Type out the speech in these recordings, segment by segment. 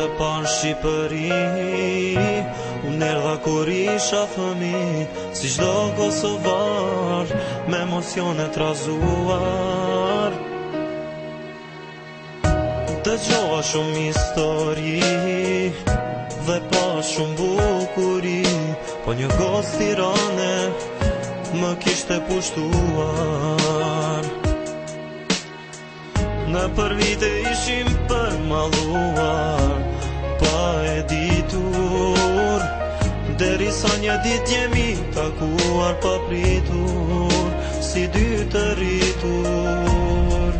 të parë Shqipëri, unë erdha kur isha fëmi, si çdo kosovar, me emocione trazuar. Dëgjova shumë histori dhe pa shumë bukuri, po një gocë Tirane më kishte pushtuar. Në për vite ishim përmalluar, pa e ditur, derisa një dit jemi takuar pa pritur, si dy të rritur.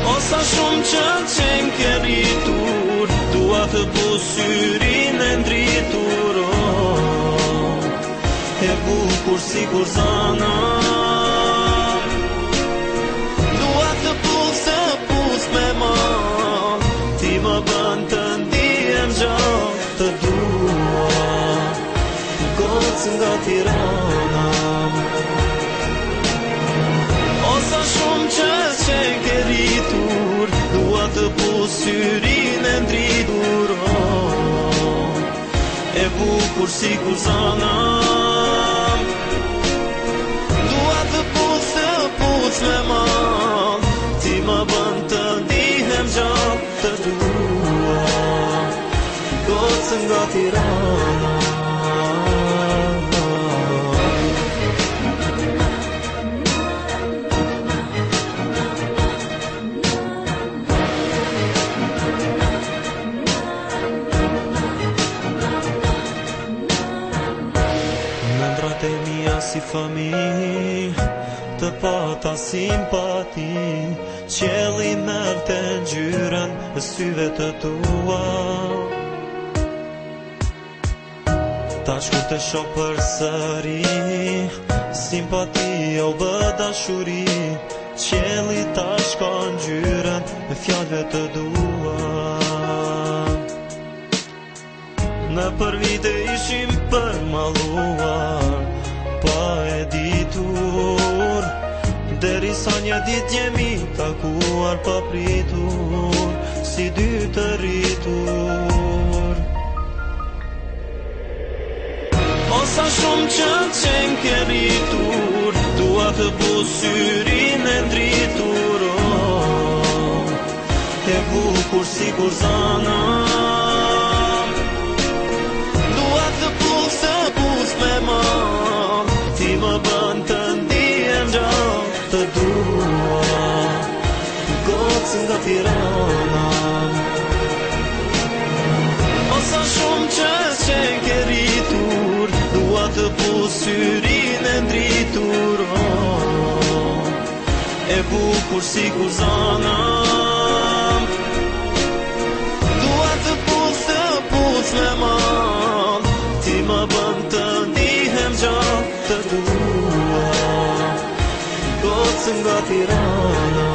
O sa shumë që qenë ke rritur, dua të busyrin e ndritur, e bukur si kur zana. Dua të pus me ma, ti më bën të ndihem gjatë, të dua gocë nga Tirana. O sa shumë që qenë ke rritur, dua të busyrin e ndritur, e bukur si kur zana. Dua të pus me ma, ti më bën të ndihem gjatë, të dua gocë nga Tirana. Mendrat e mia si fëmi, të pata simpati, qelli merte ngjyrën e syve të tua. Tash kur të shoh përsëri, simpatia u bë dashuri, qelli tash ka ngjyrën e fjalëve të dua. Në për vite ishim përmalluar, pa e ditur, derisa një dit jemi takuar pa pritur, si dy të rritur. O sa shumë që qenë ke rritur, dua të busyrin e ndritur, e bukur si kur zana. Me ma, ti më bën të ndihem gjatë, të dua gocë nga Tirana. O sa shumë që qenë ke rritur, dua të busyrin e ndritur, e bukur si kur zana. Dua të pus me ma, ti më bën të ndihem gjatë, të dua gocë nga Tirana.